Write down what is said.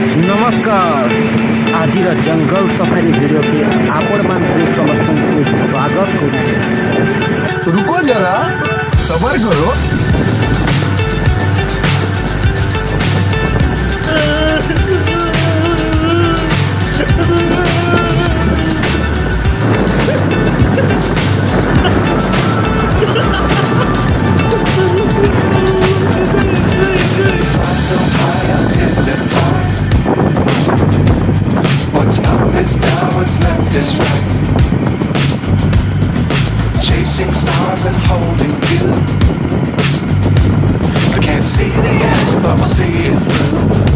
नमस्कार आज जंगल safari video के आपण मानक समस्त को स्वागत करुछे। रुको जरा सबर करो। So high, I'm hypnotized. What's up is down, what's left is right. Chasing stars and holding you. I can't see the end, but we'll see it through.